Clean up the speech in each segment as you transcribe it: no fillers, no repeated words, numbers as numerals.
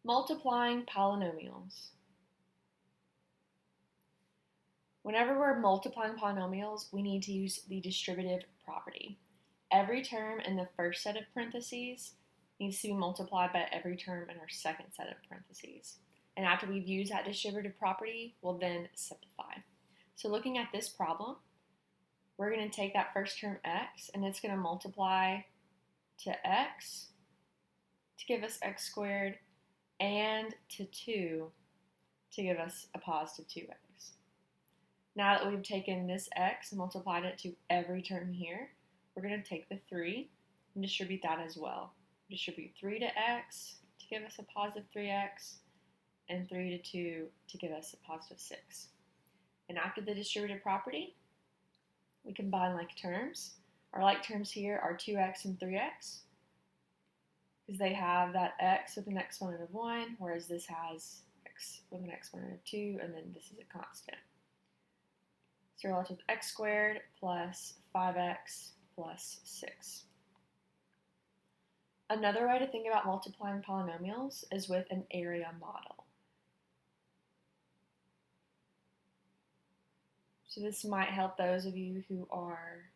Multiplying polynomials. Whenever we're multiplying polynomials, we need to use the distributive property. Every term in the first set of parentheses needs to be multiplied by every term in our second set of parentheses. And after we've used that distributive property, we'll then simplify. So looking at this problem, we're going to take that first term x, and it's going to multiply to x to give us x squared, and to 2 to give us a positive 2x. Now that we've taken this x and multiplied it to every term here, we're going to take the 3 and distribute that as well. Distribute 3 to x to give us a positive 3x, and 3 to 2 to give us a positive 6. And after the distributive property, we combine like terms. Our like terms here are 2x and 3x, because they have that x with an exponent of 1, whereas this has x with an exponent of 2, and then this is a constant. So we're left with x squared plus 5x plus 6. Another way to think about multiplying polynomials is with an area model. So this might help those of you who are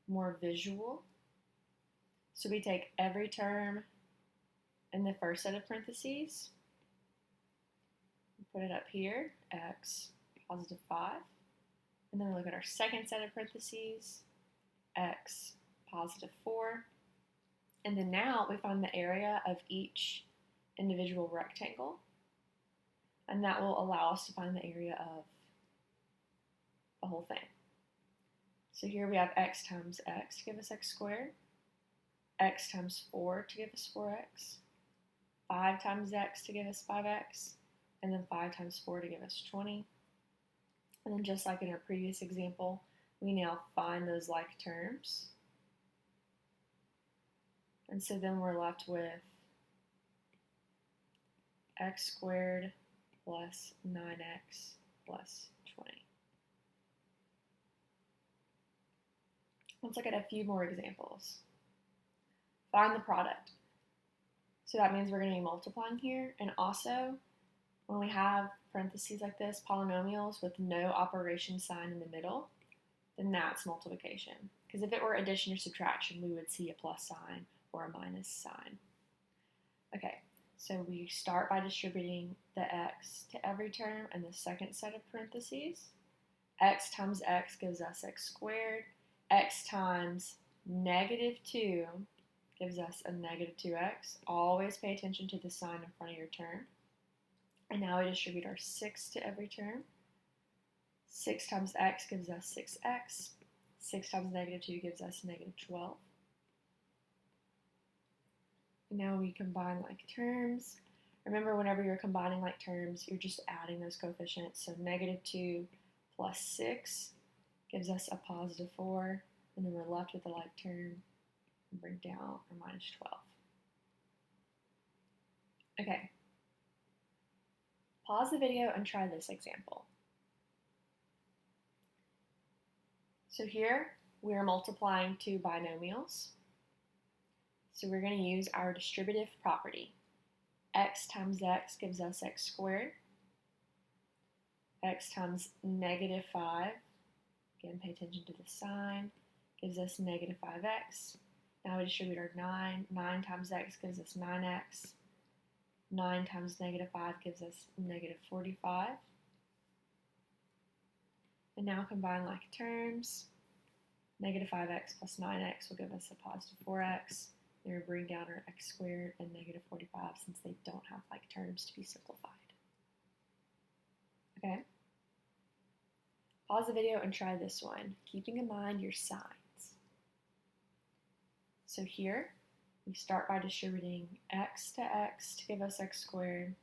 more visual. So we take every term in the first set of parentheses, put it up here, x, positive 5, and then we look at our second set of parentheses, x, positive 4, and then now we find the area of each individual rectangle, and that will allow us to find the area of the whole thing. So here we have x times x to give us x squared, x times 4 to give us 4x, 5 times x to give us 5x, and then 5 times 4 to give us 20. And then just like in our previous example, we now find those like terms. And so then we're left with x squared plus 9x plus 20. Let's look at a few more examples. Find the product. So that means we're going to be multiplying here. And also, when we have parentheses like this, polynomials with no operation sign in the middle, then that's multiplication. Because if it were addition or subtraction, we would see a plus sign or a minus sign. Okay, so we start by distributing the x to every term in the second set of parentheses. X times x gives us x squared. X times negative 2 gives us a negative 2x. Always pay attention to the sign in front of your term. And now we distribute our 6 to every term. 6 times x gives us 6x. 6 times negative 2 gives us negative 12. And now we combine like terms. Remember, whenever you're combining like terms, you're just adding those coefficients. So negative 2 plus 6 gives us a positive 4, and then we're left with a like term and bring down our minus 12. Okay. Pause the video and try this example. So here we are multiplying two binomials. So we're going to use our distributive property. X times x gives us x squared. X times negative 5, again pay attention to the sign, gives us negative 5x. Now we distribute our 9. 9 times x gives us 9x. 9 times negative 5 gives us negative 45. And now combine like terms. Negative 5x plus 9x will give us a positive 4x. Then we bring down our x squared and negative 45 since they don't have like terms to be simplified. Okay? Pause the video and try this one, keeping in mind your signs. So here, we start by distributing x to x to give us x squared,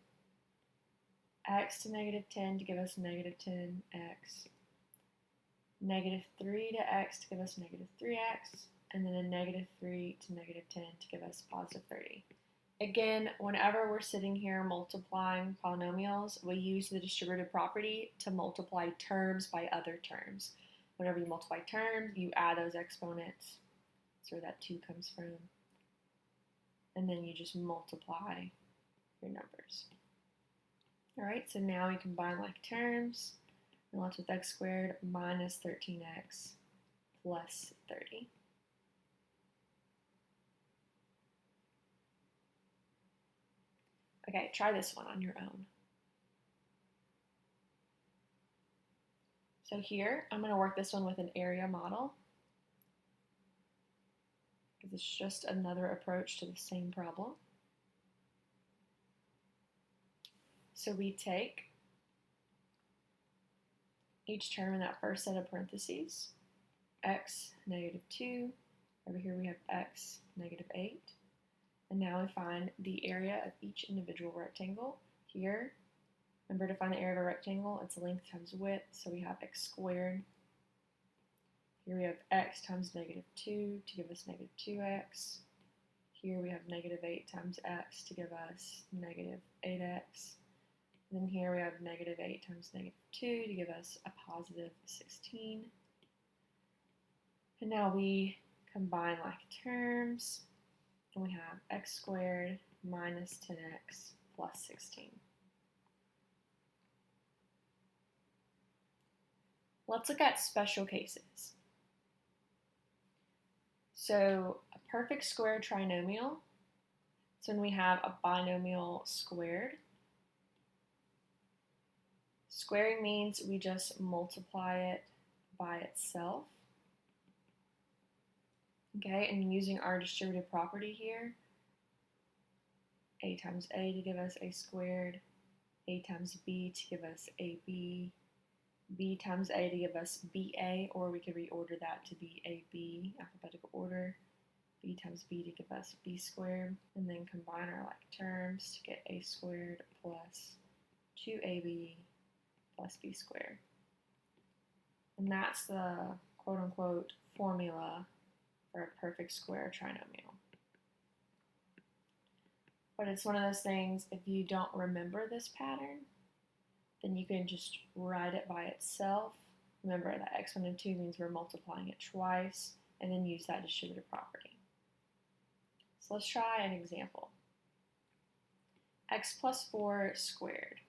x to negative 10 to give us negative 10x, negative 3 to x to give us negative 3x, and then a negative 3 to negative 10 to give us positive 30. Again, whenever we're sitting here multiplying polynomials, we use the distributive property to multiply terms by other terms. Whenever you multiply terms, you add those exponents. That's where that 2 comes from. And then you just multiply your numbers. All right, so now we combine like terms. We're left with x squared minus 13x plus 30. Okay, try this one on your own. So here, I'm going to work this one with an area model, because it's just another approach to the same problem. So we take each term in that first set of parentheses, x, negative 2. Over here we have x, negative 8. And now we find the area of each individual rectangle. Here, remember to find the area of a rectangle, it's length times width, so we have x squared. Here we have x times negative 2 to give us negative 2x. Here we have negative 8 times x to give us negative 8x. And then here we have negative 8 times negative 2 to give us a positive 16. And now we combine like terms, and we have x squared minus 10x plus 16. Let's look at special cases. So a perfect square trinomial, it's when we have a binomial squared. Squaring means we just multiply it by itself. Okay, and using our distributive property here, a times a to give us a squared, a times b to give us ab, b times a to give us ba, or we could reorder that to be ab, alphabetical order, b times b to give us b squared, and then combine our like terms to get a squared plus 2ab plus b squared. And that's the quote-unquote formula for a perfect square trinomial. But it's one of those things, if you don't remember this pattern, then you can just write it by itself. Remember that x1 and 2 means we're multiplying it twice, and then use that distributive property. So let's try an example. X plus 4 squared.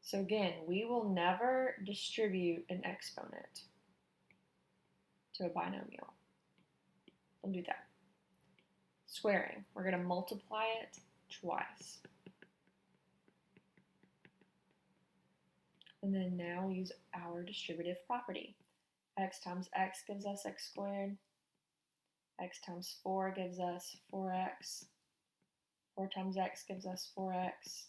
So again, we will never distribute an exponent to a binomial. Don't do that. Squaring, we're going to multiply it twice. And then now we use our distributive property. X times x gives us x squared. X times 4 gives us 4x. 4 times x gives us 4x.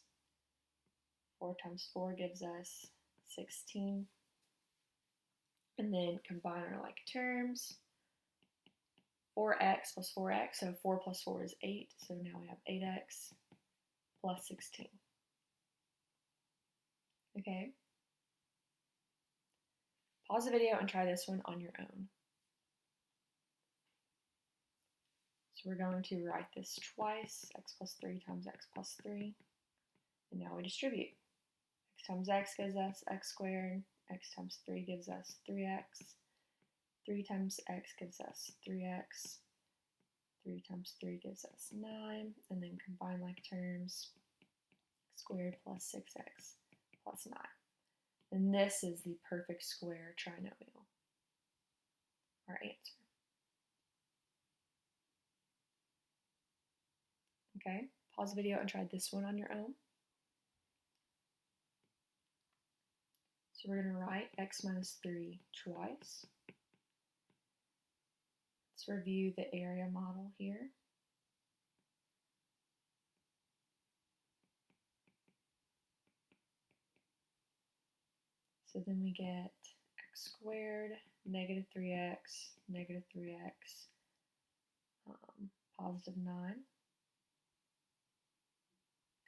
4 times 4 gives us 16. And then combine our like terms. 4x plus 4x, so 4 plus 4 is 8, so now we have 8x plus 16. Okay. Pause the video and try this one on your own. So we're going to write this twice, x plus 3 times x plus 3. And now we distribute. X times x gives us x squared, x times 3 gives us 3x, 3 times x gives us 3x, 3 times 3 gives us 9, and then combine like terms, x squared plus 6x plus 9. And this is the perfect square trinomial, our answer. Okay, pause the video and try this one on your own. So we're going to write x minus 3 twice. Let's review the area model here. So then we get x squared, negative 3x, positive 9.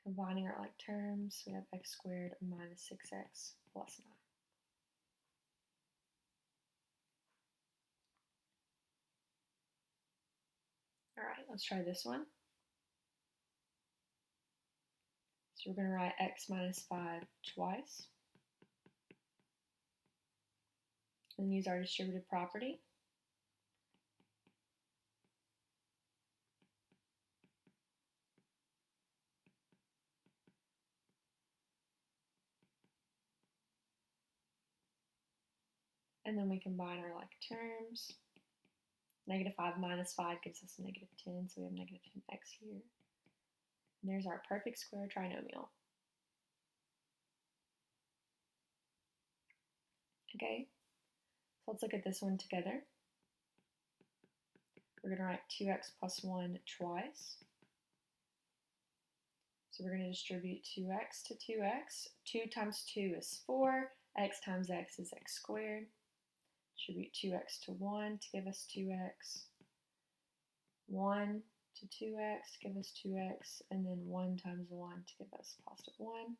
Combining our like terms, we have x squared minus 6x plus 9. All right, let's try this one. So we're going to write x minus 5 twice. And use our distributive property. And then we combine our like terms. Negative 5 minus 5 gives us negative 10, so we have negative 10x here. And there's our perfect square trinomial. Okay, so let's look at this one together. We're going to write 2x plus 1 twice. So we're going to distribute 2x to 2x. 2 times 2 is 4. X times x is x squared. Distribute 2x to 1 to give us 2x. 1 to 2x to give us 2x. And then 1 times 1 to give us positive 1.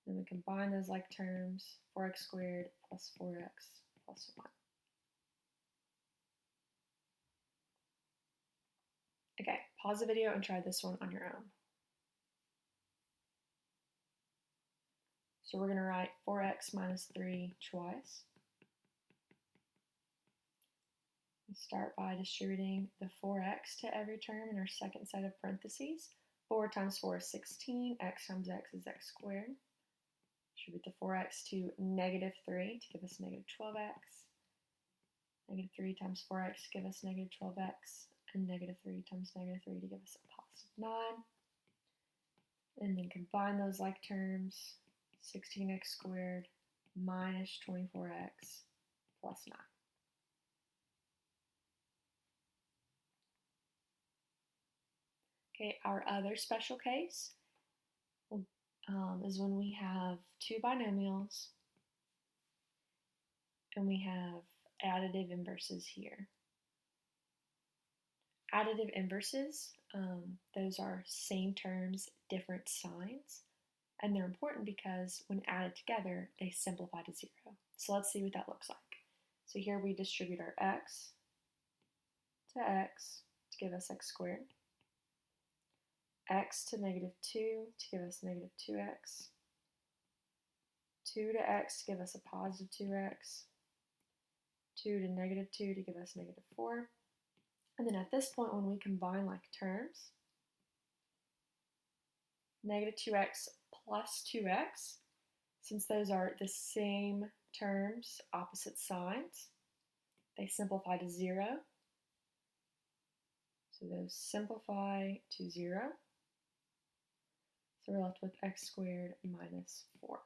Then we combine those like terms. 4x squared plus 4x plus 1. Okay, pause the video and try this one on your own. So we're going to write 4x minus 3 twice. We start by distributing the 4x to every term in our second set of parentheses. 4 times 4 is 16. X times x is x squared. Distribute the 4x to negative 3 to give us negative 12x. Negative 3 times 4x to give us negative 12x. And negative 3 times negative 3 to give us a positive 9. And then combine those like terms. 16x squared minus 24x plus 9. Okay, our other special case is when we have two binomials and we have additive inverses here. Additive inverses, those are same terms, different signs. And they're important because when added together, they simplify to 0. So let's see what that looks like. So here we distribute our x to give us x squared, x to negative 2 to give us negative 2x, 2 to x to give us a positive 2x, 2 to negative 2 to give us negative 4. And then at this point, when we combine like terms, negative 2x plus 2x, since those are the same terms, opposite signs, they simplify to 0. So those simplify to 0. So we're left with x squared minus 4.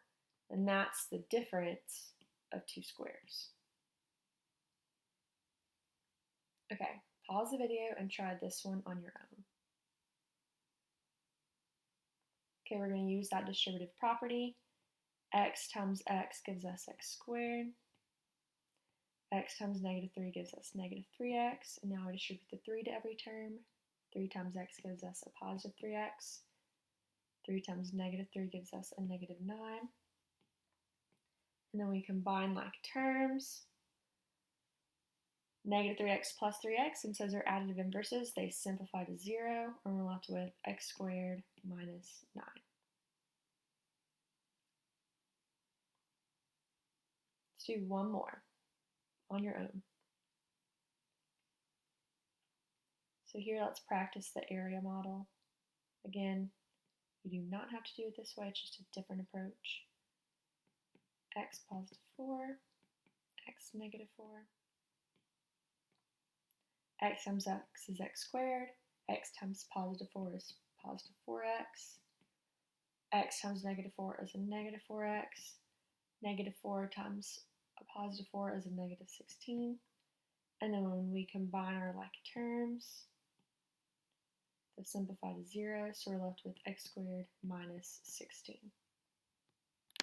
And that's the difference of two squares. Okay, pause the video and try this one on your own. Okay, we're going to use that distributive property. X times x gives us x squared. X times negative 3 gives us negative 3x. And now I distribute the 3 to every term. 3 times x gives us a positive 3x. 3 times negative 3 gives us a negative 9. And then we combine like terms. Negative 3x plus 3x, since those are additive inverses, they simplify to 0, and we're left with x squared minus 9. Let's do one more on your own. So here, let's practice the area model. Again, you do not have to do it this way, it's just a different approach. X positive 4, x negative 4. X times x is x squared. X times positive 4 is positive 4x. X times negative 4 is a negative 4x. Negative 4 times a positive 4 is a negative 16. And then when we combine our like terms, they simplify to 0, so we're left with x squared minus 16.